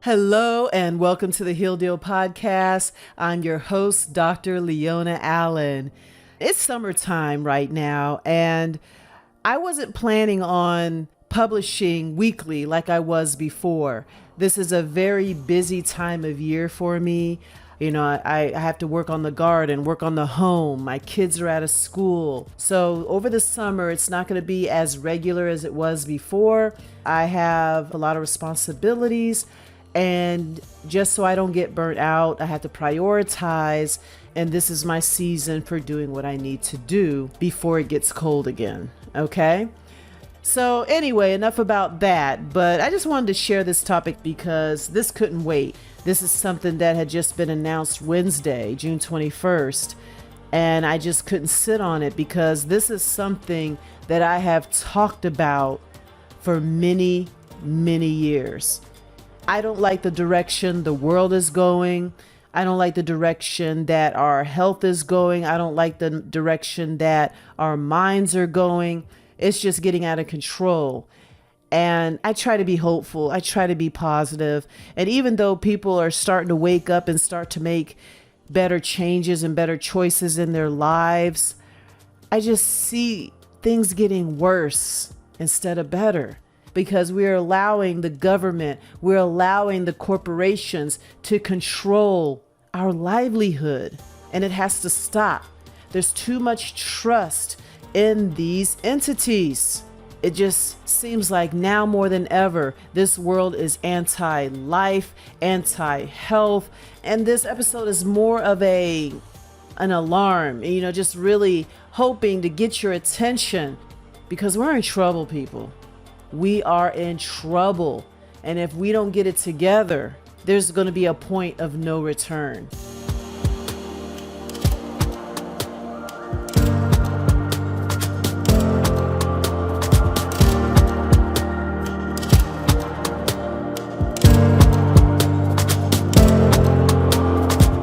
Hello and welcome to the Heal Deal podcast. I'm your host, Dr. Leona Allen. It's summertime right now, and I wasn't planning on publishing weekly like I was before. This is a very busy time of year for me. I have to work on the garden, work on the home. My kids are out of school. So over the summer, it's not going to be as regular as it was before. I have a lot of responsibilities. And just so I don't get burnt out, I have to prioritize. And this is my season for doing what I need to do before it gets cold again. Okay? So anyway, enough about that. But I just wanted to share this topic because this couldn't wait. This is something that had just been announced Wednesday, June 21st. And I just couldn't sit on it because this is something that I have talked about for many, many years. I don't like the direction the world is going. I don't like the direction that our health is going. I don't like the direction that our minds are going. It's just getting out of control. And I try to be hopeful. I try to be positive. And even though people are starting to wake up and start to make better changes and better choices in their lives, I just see things getting worse instead of better. Because we're allowing the government, we're allowing the corporations to control our livelihood. And it has to stop. There's too much trust in these entities. It just seems like now more than ever, this world is anti-life, anti-health. And this episode is more of an alarm, just really hoping to get your attention because we're in trouble, people. We are in trouble. And if we don't get it together, there's going to be a point of no return.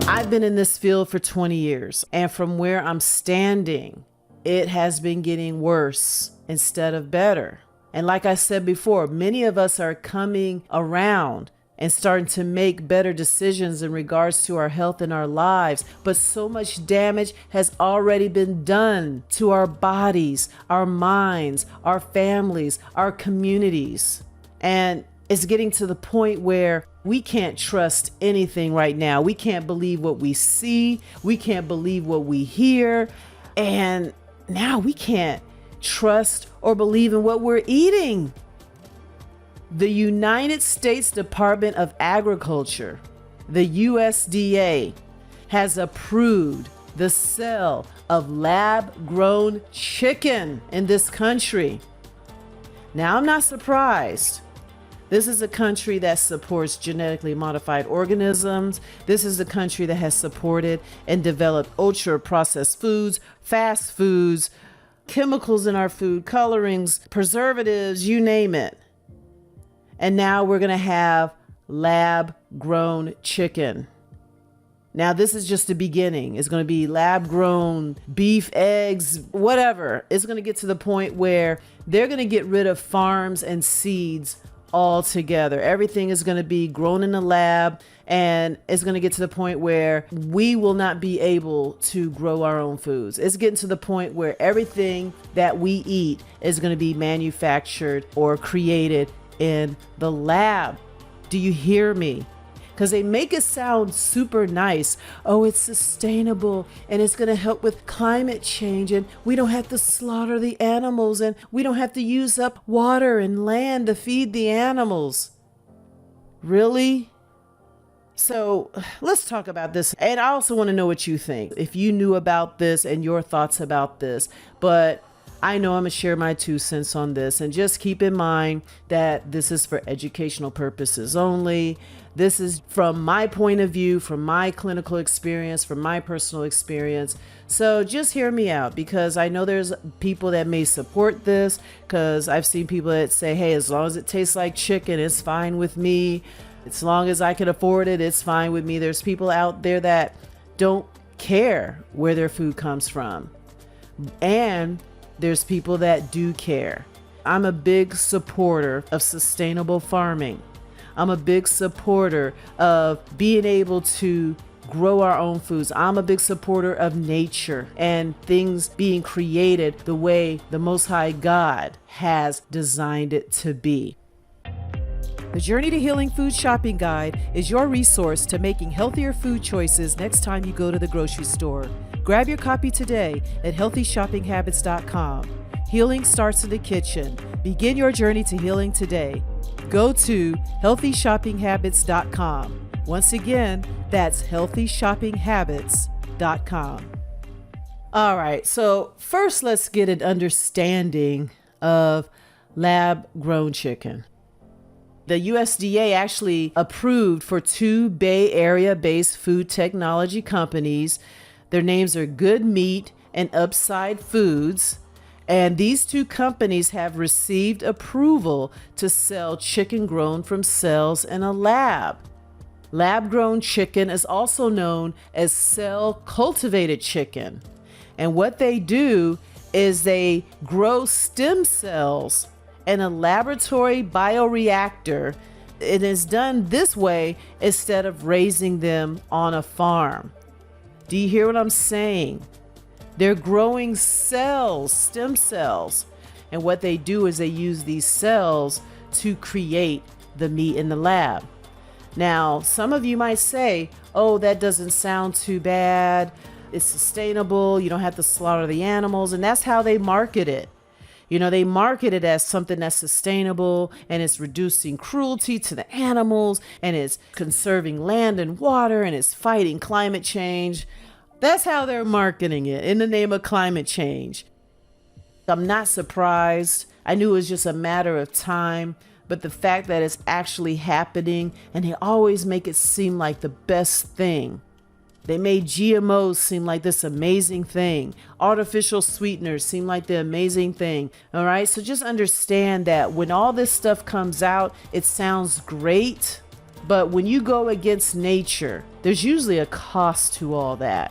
I've been in this field for 20 years, and from where I'm standing, it has been getting worse instead of better. And like I said before, many of us are coming around and starting to make better decisions in regards to our health and our lives. But so much damage has already been done to our bodies, our minds, our families, our communities. And it's getting to the point where we can't trust anything right now. We can't believe what we see. We can't believe what we hear. And now we can't trust or believe in what we're eating. The United States Department of Agriculture, the USDA, has approved the sale of lab-grown chicken in this country. Now, I'm not surprised. This is a country that supports genetically modified organisms. This is a country that has supported and developed ultra-processed foods, fast foods, chemicals in our food, colorings, preservatives, you name it. And now we're going to have lab-grown chicken. Now, this is just the beginning. It's going to be lab-grown beef, eggs, whatever. It's going to get to the point where they're going to get rid of farms and seeds altogether. Everything is going to be grown in the lab, and it's going to get to the point where we will not be able to grow our own foods. It's getting to the point where everything that we eat is going to be manufactured or created in the lab. Do you hear me? Because they make it sound super nice. Oh, it's sustainable and it's going to help with climate change, and we don't have to slaughter the animals, and we don't have to use up water and land to feed the animals. Really? So let's talk about this. And I also want to know what you think. If you knew about this and your thoughts about this. But I know I'm going to share my 2 cents on this. And just keep in mind that this is for educational purposes only. This is from my point of view, from my clinical experience, from my personal experience. So just hear me out, because I know there's people that may support this, because I've seen people that say, hey, as long as it tastes like chicken, it's fine with me. As long as I can afford it, it's fine with me. There's people out there that don't care where their food comes from. And there's people that do care. I'm a big supporter of sustainable farming. I'm a big supporter of being able to grow our own foods. I'm a big supporter of nature and things being created the way the Most High God has designed it to be. The Journey to Healing Food Shopping Guide is your resource to making healthier food choices next time you go to the grocery store. Grab your copy today at healthyshoppinghabits.com. Healing starts in the kitchen. Begin your journey to healing today. Go to healthyshoppinghabits.com. Once again, that's healthyshoppinghabits.com. All right, so first let's get an understanding of lab-grown chicken. The USDA actually approved for 2 Bay Area-based food technology companies. Their names are Good Meat and Upside Foods. And these 2 companies have received approval to sell chicken grown from cells in a lab. Lab-grown chicken is also known as cell-cultivated chicken. And what they do is they grow stem cells in a laboratory bioreactor. It is done this way instead of raising them on a farm. Do you hear what I'm saying? They're growing cells, stem cells. And what they do is they use these cells to create the meat in the lab. Now, some of you might say, oh, that doesn't sound too bad. It's sustainable. You don't have to slaughter the animals. And that's how they market it. You know, they market it as something that's sustainable and it's reducing cruelty to the animals and it's conserving land and water and it's fighting climate change. That's how they're marketing it in the name of climate change. I'm not surprised. I knew it was just a matter of time, but the fact that it's actually happening and they always make it seem like the best thing. They made GMOs seem like this amazing thing. Artificial sweeteners seem like the amazing thing. All right. So just understand that when all this stuff comes out, it sounds great. But when you go against nature, there's usually a cost to all that.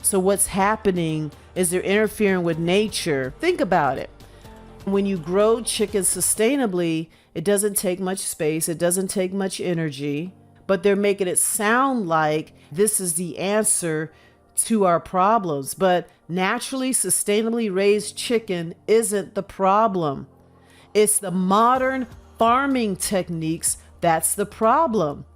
So what's happening is they're interfering with nature. Think about it. When you grow chicken sustainably, it doesn't take much space. It doesn't take much energy. But they're making it sound like this is the answer to our problems. But naturally, sustainably raised chicken isn't the problem. It's the modern farming techniques that's the problem.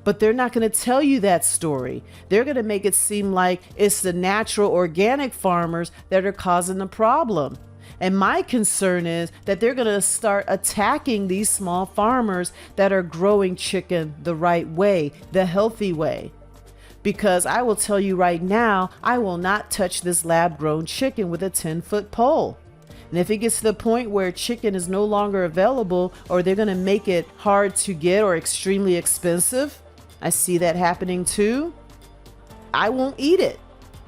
But they're not going to tell you that story. They're going to make it seem like it's the natural organic farmers that are causing the problem. And my concern is that they're going to start attacking these small farmers that are growing chicken the right way, the healthy way. Because I will tell you right now, I will not touch this lab-grown chicken with a 10-foot pole. And if it gets to the point where chicken is no longer available or they're going to make it hard to get or extremely expensive, I see that happening too, I won't eat it.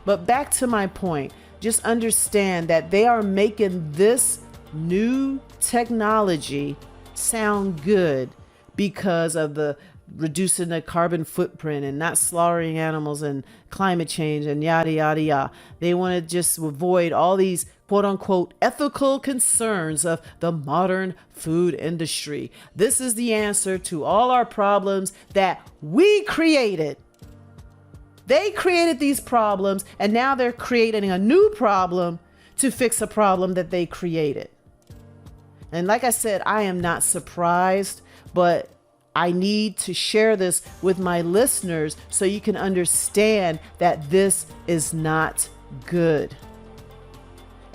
But back to my point. Just understand that they are making this new technology sound good because of the reducing the carbon footprint and not slaughtering animals and climate change and yada, yada, yada. They want to just avoid all these quote unquote ethical concerns of the modern food industry. This is the answer to all our problems that we created. They created these problems and now they're creating a new problem to fix a problem that they created. And like I said, I am not surprised, but I need to share this with my listeners so you can understand that this is not good.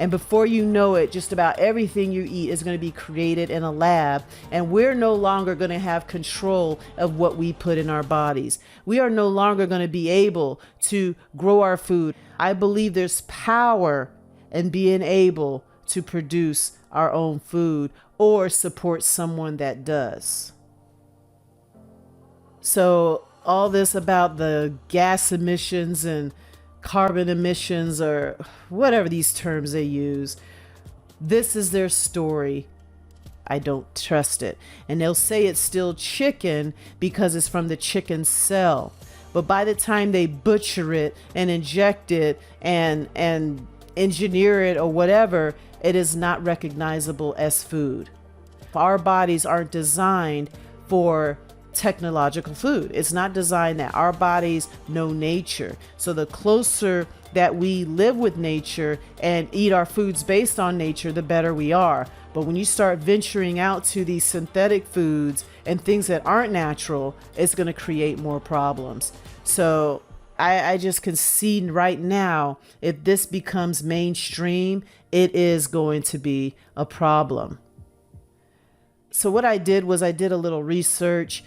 And before you know it, just about everything you eat is going to be created in a lab. And we're no longer going to have control of what we put in our bodies. We are no longer going to be able to grow our food. I believe there's power in being able to produce our own food or support someone that does. So all this about the gas emissions and carbon emissions or whatever these terms they use, this is their story. I don't trust it. And they'll say it's still chicken because it's from the chicken cell. But by the time they butcher it and inject it and engineer it or whatever, it is not recognizable as food. Our bodies aren't designed for technological food. It's not designed that. Our bodies know nature. So the closer that we live with nature and eat our foods based on nature, the better we are. But when you start venturing out to these synthetic foods and things that aren't natural, it's going to create more problems. So I just can see right now, if this becomes mainstream, it is going to be a problem. So what I did was I did a little research.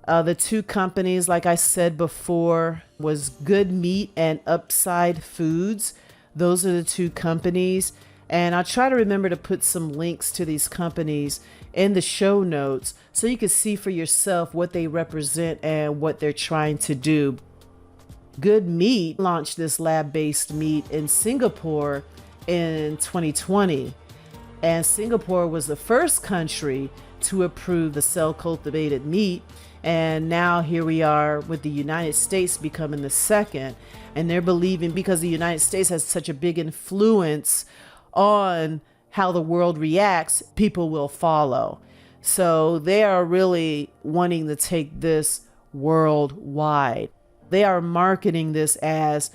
The two companies, like I said before, was Good Meat and Upside Foods. Those are the two companies. And I'll try to remember to put some links to these companies in the show notes so you can see for yourself what they represent and what they're trying to do. Good Meat launched this lab-based meat in Singapore in 2020. And Singapore was the first country to approve the cell-cultivated meat. And now here we are with the United States becoming the second. And they're believing, because the United States has such a big influence on how the world reacts, people will follow. So they are really wanting to take this worldwide. They are marketing this as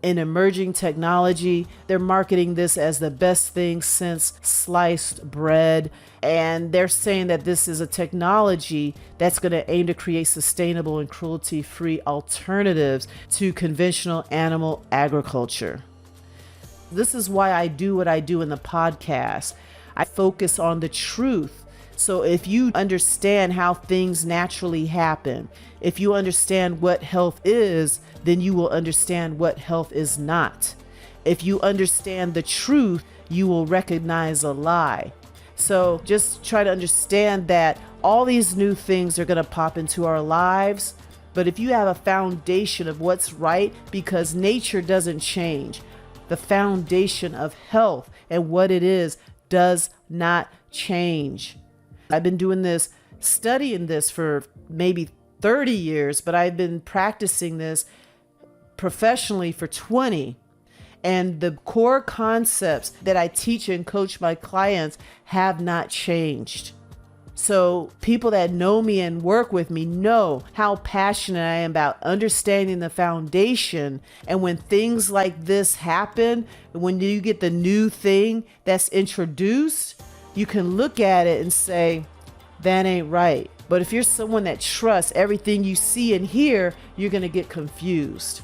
an emerging technology. They're marketing this as the best thing since sliced bread. And they're saying that this is a technology that's going to aim to create sustainable and cruelty-free alternatives to conventional animal agriculture. This is why I do what I do in the podcast. I focus on the truth. So if you understand how things naturally happen, if you understand what health is, then you will understand what health is not. If you understand the truth, you will recognize a lie. So just try to understand that all these new things are going to pop into our lives. But if you have a foundation of what's right, because nature doesn't change, the foundation of health and what it is does not change. I've been doing this, studying this for maybe 30 years, but I've been practicing this professionally for 20. And the core concepts that I teach and coach my clients have not changed. So people that know me and work with me know how passionate I am about understanding the foundation. And when things like this happen, when you get the new thing that's introduced, you can look at it and say, that ain't right. But if you're someone that trusts everything you see and hear, you're going to get confused.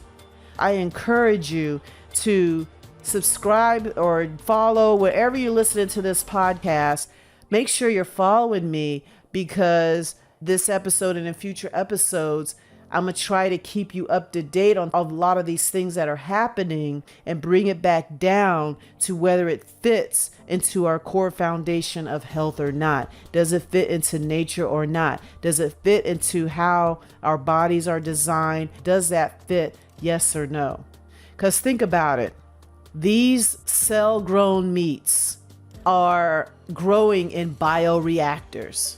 I encourage you to subscribe or follow wherever you're listening to this podcast. Make sure you're following me, because this episode and in future episodes, I'm going to try to keep you up to date on a lot of these things that are happening and bring it back down to whether it fits into our core foundation of health or not. Does it fit into nature or not? Does it fit into how our bodies are designed? Does that fit? Yes or no? Because think about it. These cell-grown meats are growing in bioreactors.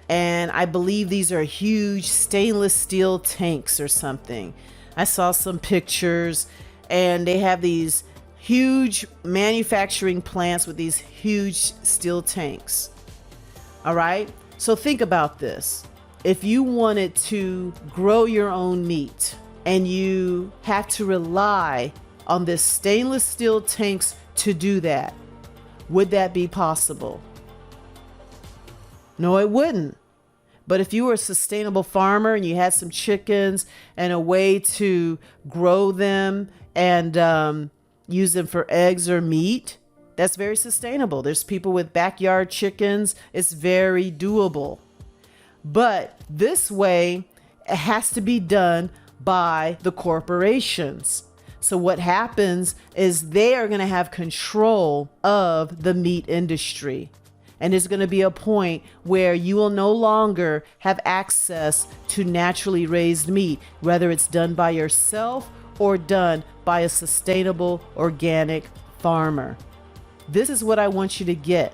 And I believe these are huge stainless steel tanks or something. I saw some pictures, and they have these huge manufacturing plants with these huge steel tanks. All right. So think about this. If you wanted to grow your own meat and you have to rely on this stainless steel tanks to do that, would that be possible? No, it wouldn't. But if you were a sustainable farmer and you had some chickens and a way to grow them and use them for eggs or meat, that's very sustainable. There's people with backyard chickens. It's very doable. But this way, it has to be done by the corporations. So what happens is they are going to have control of the meat industry. And there's going to be a point where you will no longer have access to naturally raised meat, whether it's done by yourself or done by a sustainable organic farmer. This is what I want you to get,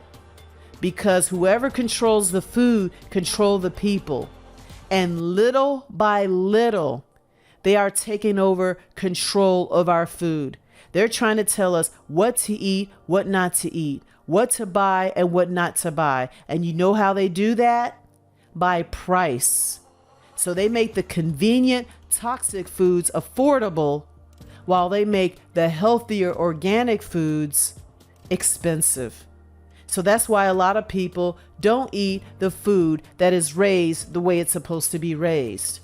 because whoever controls the food controls the people. And little by little, they are taking over control of our food. They're trying to tell us what to eat, what not to eat, what to buy and what not to buy. And you know how they do that? By price. So they make the convenient, toxic foods affordable while they make the healthier organic foods expensive. So that's why a lot of people don't eat the food that is raised the way it's supposed to be raised.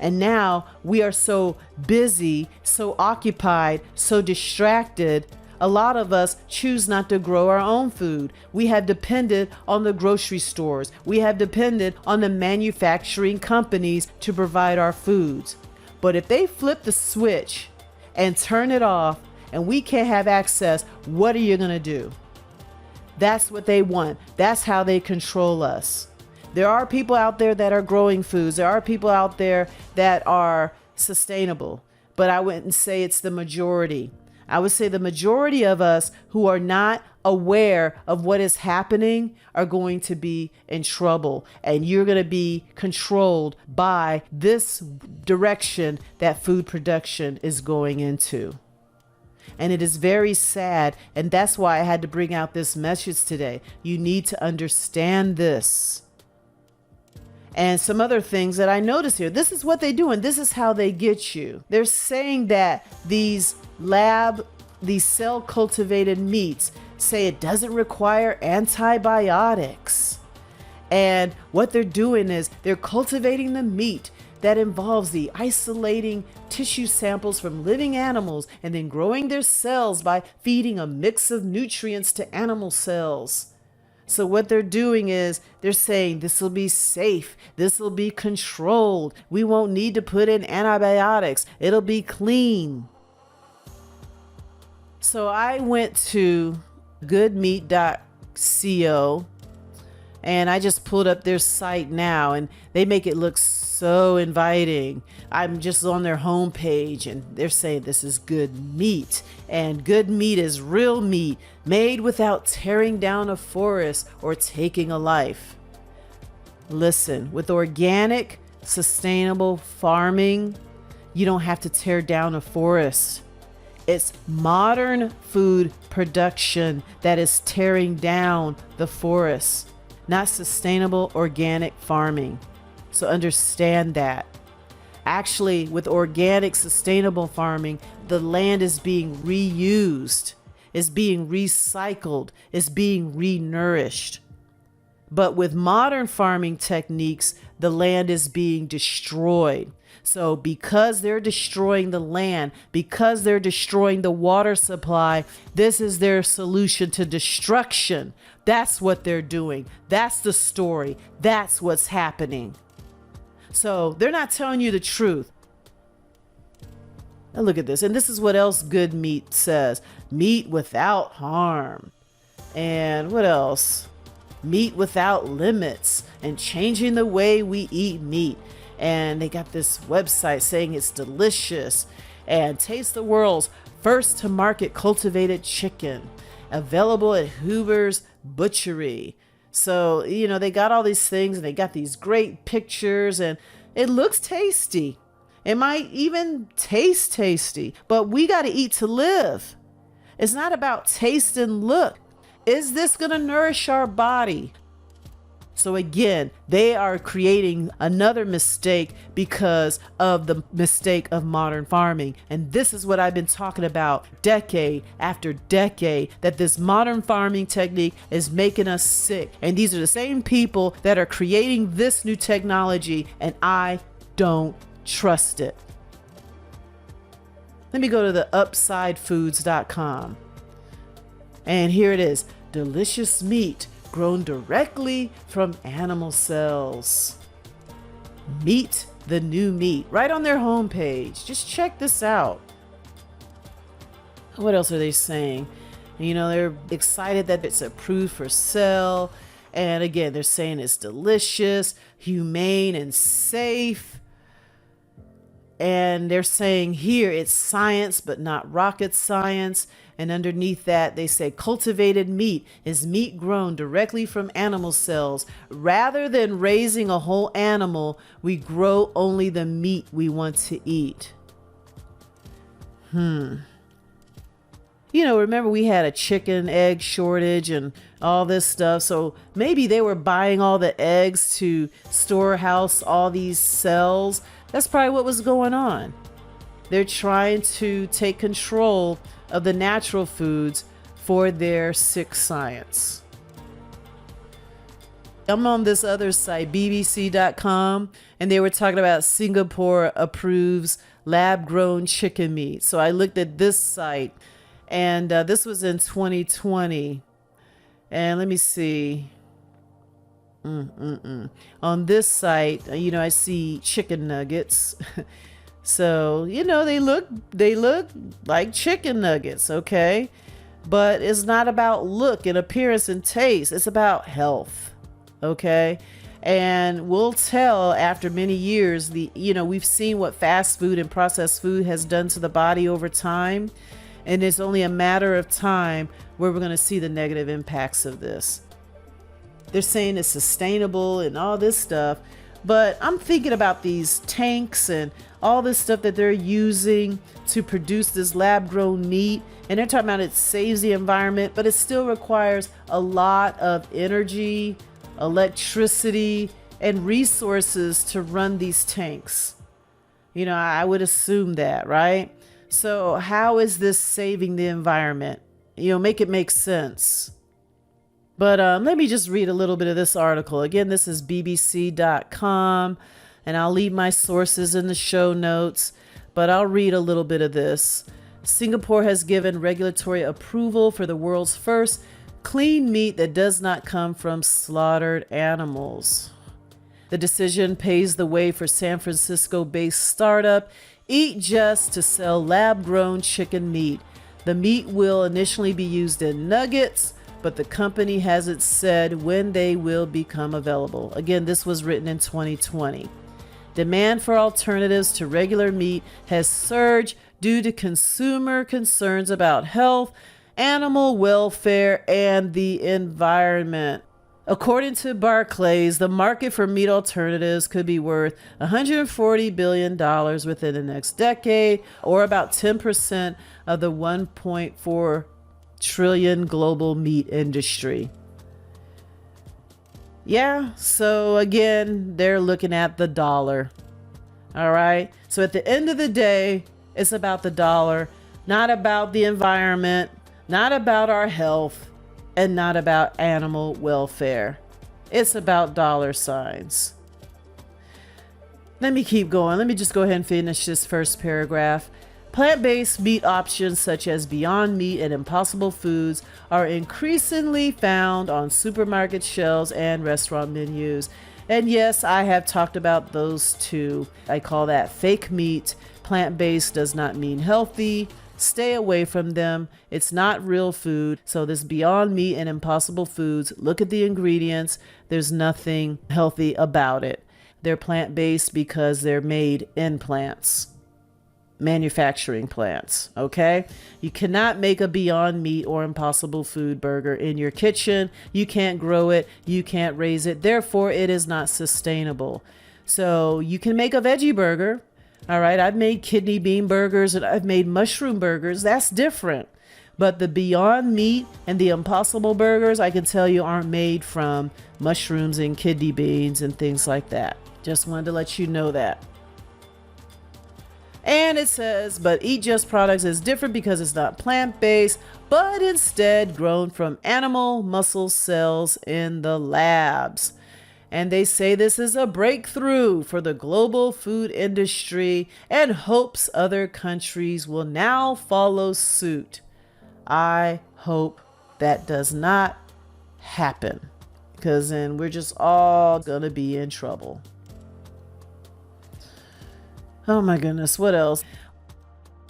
And now we are so busy, so occupied, so distracted. A lot of us choose not to grow our own food. We have depended on the grocery stores. We have depended on the manufacturing companies to provide our foods. But if they flip the switch and turn it off and we can't have access, what are you going to do? That's what they want. That's how they control us. There are people out there that are growing foods. There are people out there that are sustainable, but I wouldn't say it's the majority. I would say the majority of us who are not aware of what is happening are going to be in trouble, and you're going to be controlled by this direction that food production is going into. And it is very sad, and that's why I had to bring out this message today. You need to understand this. And some other things that I noticed here. This is what they do, and this is how they get you. They're saying that these cell cultivated meats say it doesn't require antibiotics. And what they're doing is they're cultivating the meat that involves the isolating tissue samples from living animals and then growing their cells by feeding a mix of nutrients to animal cells. So what they're doing is they're saying this will be safe. This will be controlled. We won't need to put in antibiotics. It'll be clean. So I went to goodmeat.co and I just pulled up their site now, and they make it look so inviting. I'm just on their homepage and they're saying this is good meat, and good meat is real meat made without tearing down a forest or taking a life. Listen, with organic, sustainable farming, you don't have to tear down a forest. It's modern food production that is tearing down the forest, not sustainable organic farming. So understand that. Actually, with organic sustainable farming, the land is being reused, is being recycled, is being renourished. But with modern farming techniques, the land is being destroyed. So because they're destroying the land, because they're destroying the water supply, this is their solution to destruction. That's what they're doing. That's the story. That's what's happening. So they're not telling you the truth. Now look at this. And this is what else good meat says. Meat without harm. And what else? Meat without limits, and changing the way we eat meat. And they got this website saying it's delicious, and taste the world's first to market cultivated chicken, available at Huber's Butchery. So, they got all these things, and they got these great pictures, and it looks tasty. It might even taste tasty, but we got to eat to live. It's not about taste and look. Is this going to nourish our body? So again, they are creating another mistake because of the mistake of modern farming. And this is what I've been talking about decade after decade, that this modern farming technique is making us sick. And these are the same people that are creating this new technology, and I don't trust it. Let me go to the upsidefoods.com. And here it is. Delicious meat grown directly from animal cells. Meet the new meat, right on their homepage. Just check this out. What else are they saying? They're excited that it's approved for sale. And again, they're saying it's delicious, humane, and safe. And they're saying here it's science, but not rocket science. And underneath that, they say cultivated meat is meat grown directly from animal cells. Rather than raising a whole animal, we grow only the meat we want to eat. Remember we had a chicken egg shortage and all this stuff. So maybe they were buying all the eggs to storehouse all these cells. That's probably what was going on. They're trying to take control of the natural foods for their sick science. I'm on this other site, bbc.com, and they were talking about Singapore approves lab-grown chicken meat. So I looked at this site, and this was in 2020. And let me see. On this site, I see chicken nuggets. So, they look like chicken nuggets, okay? But it's not about look and appearance and taste. It's about health, okay? And we'll tell after many years, we've seen what fast food and processed food has done to the body over time. And it's only a matter of time where we're going to see the negative impacts of this. They're saying it's sustainable and all this stuff. But I'm thinking about these tanks and all this stuff that they're using to produce this lab-grown meat. And they're talking about it saves the environment, but it still requires a lot of energy, electricity, and resources to run these tanks. I would assume that, right? So how is this saving the environment? Make it make sense. But let me just read a little bit of this article. Again, this is bbc.com, and I'll leave my sources in the show notes, but I'll read a little bit of this. Singapore has given regulatory approval for the world's first clean meat that does not come from slaughtered animals. The decision paves the way for San Francisco-based startup Eat Just to sell lab-grown chicken meat. The meat will initially be used in nuggets, but the company hasn't said when they will become available. Again, this was written in 2020. Demand for alternatives to regular meat has surged due to consumer concerns about health, animal welfare, and the environment. According to Barclays, the market for meat alternatives could be worth $140 billion within the next decade, or about 10% of the $1.4 trillion global meat industry. Yeah, so again, they're looking at the dollar. All right. So at the end of the day, it's about the dollar, not about the environment, not about our health, and not about animal welfare. It's about dollar signs. Let me keep going. Let me just go ahead and finish this first paragraph. Plant-based meat options such as Beyond Meat and Impossible Foods are increasingly found on supermarket shelves and restaurant menus. And yes, I have talked about those too. I call that fake meat. Plant-based does not mean healthy. Stay away from them. It's not real food. So this Beyond Meat and Impossible Foods, look at the ingredients. There's nothing healthy about it. They're plant-based because they're made in plants. Manufacturing plants, okay? You cannot make a Beyond Meat or Impossible Food burger in your kitchen. You can't grow it. You can't raise it. Therefore, it is not sustainable. So you can make a veggie burger. All right, I've made kidney bean burgers and I've made mushroom burgers. That's different. But the Beyond Meat and the Impossible burgers, I can tell you, aren't made from mushrooms and kidney beans and things like that. Just wanted to let you know that. And it says, but Eat Just products is different because it's not plant-based, but instead grown from animal muscle cells in the labs. And they say this is a breakthrough for the global food industry and hopes other countries will now follow suit. I hope that does not happen, because then we're just all gonna be in trouble. Oh my goodness, what else?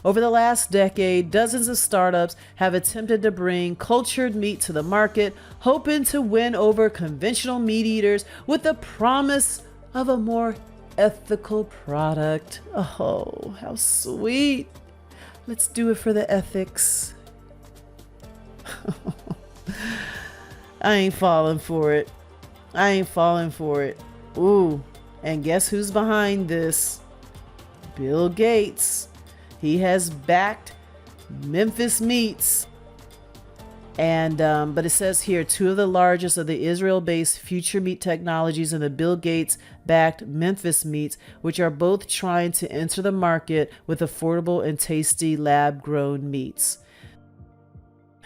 Over the last decade, dozens of startups have attempted to bring cultured meat to the market, hoping to win over conventional meat eaters with the promise of a more ethical product. Oh, how sweet. Let's do it for the ethics. I ain't falling for it. I ain't falling for it. Ooh, and guess who's behind this? Bill Gates. He has backed Memphis Meats. And but it says here, two of the largest of the Israel-based Future Meat Technologies and the Bill Gates-backed Memphis Meats, which are both trying to enter the market with affordable and tasty lab-grown meats.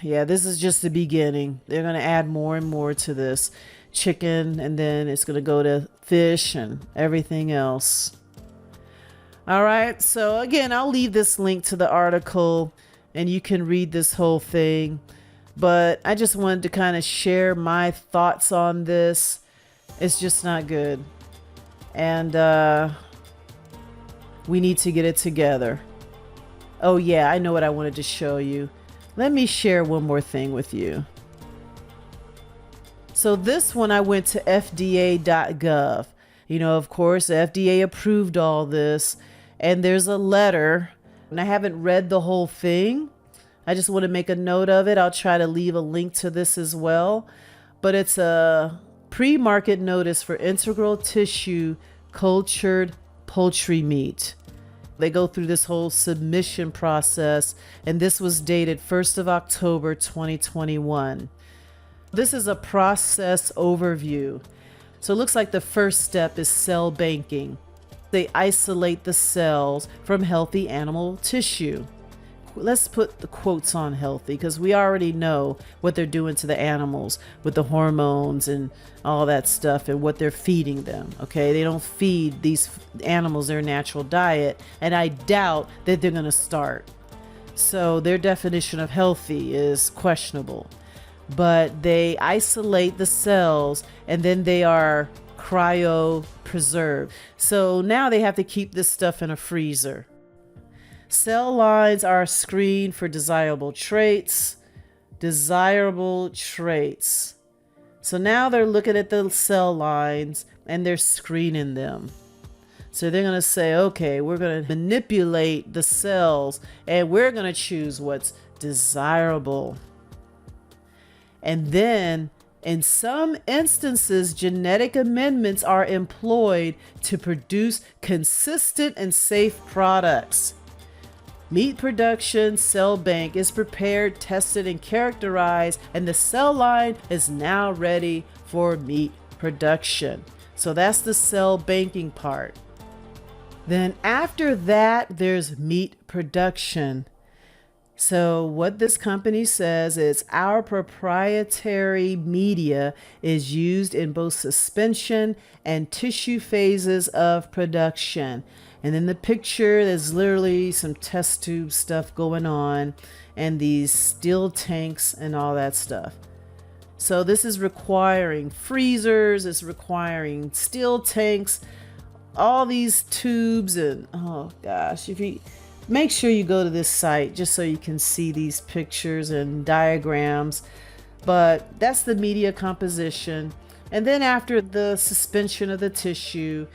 Yeah, this is just the beginning. They're going to add more and more to this chicken, and then it's going to go to fish and everything else. All right, so again, I'll leave this link to the article and you can read this whole thing. But I just wanted to kind of share my thoughts on this. It's just not good. And we need to get it together. Oh yeah, I know what I wanted to show you. Let me share one more thing with you. So this one, I went to FDA.gov. You know, of course, the FDA approved all this. And there's a letter. And I haven't read the whole thing. I just want to make a note of it. I'll try to leave a link to this as well. But it's a pre-market notice for integral tissue cultured poultry meat. They go through this whole submission process, and this was dated 1st of October 2021. This is a process overview. So it looks like the first step is cell banking. They isolate the cells from healthy animal tissue. Let's put the quotes on healthy, because we already know what they're doing to the animals with the hormones and all that stuff and what they're feeding them. Okay, they don't feed these animals their natural diet, and I doubt that they're going to start. So their definition of healthy is questionable. But they isolate the cells and then they are cryo preserved. So now they have to keep this stuff in a freezer. Cell lines are screened for desirable traits. So now they're looking at the cell lines and they're screening them. So they're going to say, okay, we're going to manipulate the cells and we're going to choose what's desirable. And then in some instances, genetic amendments are employed to produce consistent and safe products. Meat production cell bank is prepared, tested, and characterized, and the cell line is now ready for meat production. So that's the cell banking part. Then after that, there's meat production. So what this company says is our proprietary media is used in both suspension and tissue phases of production. And in the picture, there's literally some test tube stuff going on and these steel tanks and all that stuff. So this is requiring freezers, it's requiring steel tanks, all these tubes, and oh gosh, if you make sure you go to this site just so you can see these pictures and diagrams. But that's the media composition. And then after the suspension of the tissue,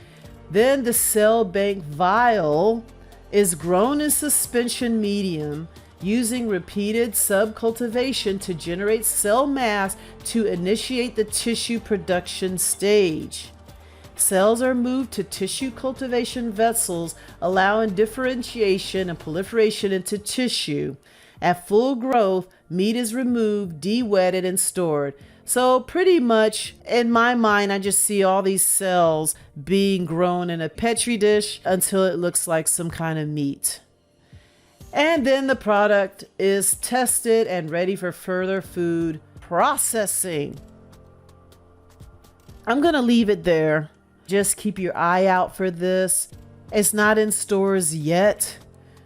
then the cell bank vial is grown in suspension medium using repeated subcultivation to generate cell mass to initiate the tissue production stage. Cells are moved to tissue cultivation vessels, allowing differentiation and proliferation into tissue. At full growth, meat is removed, de-wetted, and stored. So pretty much, in my mind, I just see all these cells being grown in a petri dish until it looks like some kind of meat. And then the product is tested and ready for further food processing. I'm going to leave it there. Just keep your eye out for this. It's not in stores yet.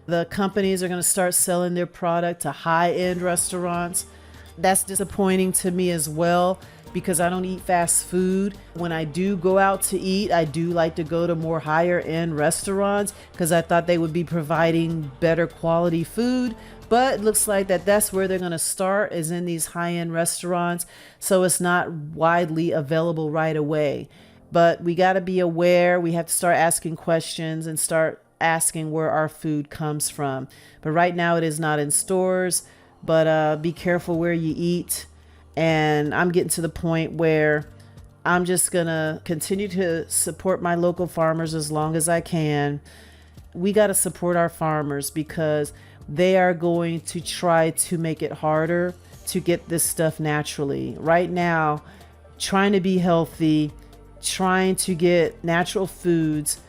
The companies are going to start selling their product to high-end restaurants. That's disappointing to me as well, because I don't eat fast food. When I do go out to eat, I do like to go to more higher end restaurants because I thought they would be providing better quality food. But it looks like that's where they're going to start, is in these high-end restaurants. So it's not widely available right away. But we got to be aware. We have to start asking questions and start asking where our food comes from. But right now it is not in stores. But be careful where you eat. And I'm getting to the point where I'm just going to continue to support my local farmers as long as I can. We got to support our farmers because they are going to try to make it harder to get this stuff naturally. Right now, trying to be healthy, trying to get natural foods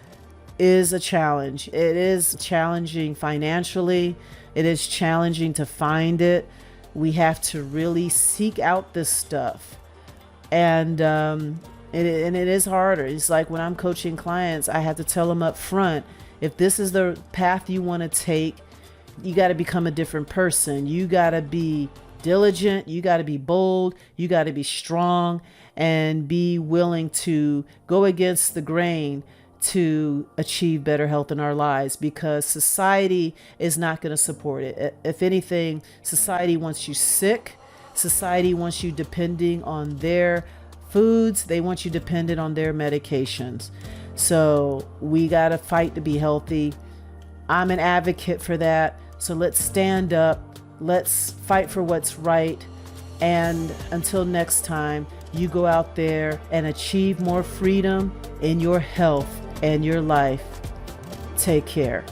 is a challenge. It is challenging financially. It is challenging to find it. We have to really seek out this stuff. And it is harder. It's like when I'm coaching clients, I have to tell them up front, if this is the path you want to take, you got to become a different person. You got to be diligent. You got to be bold. You got to be strong and be willing to go against the grain to achieve better health in our lives, because society is not going to support it. If anything, society wants you sick. Society wants you depending on their foods. They want you dependent on their medications. So we got to fight to be healthy. I'm an advocate for that. So let's stand up. Let's fight for what's right. And until next time, you go out there and achieve more freedom in your health and your life. Take care.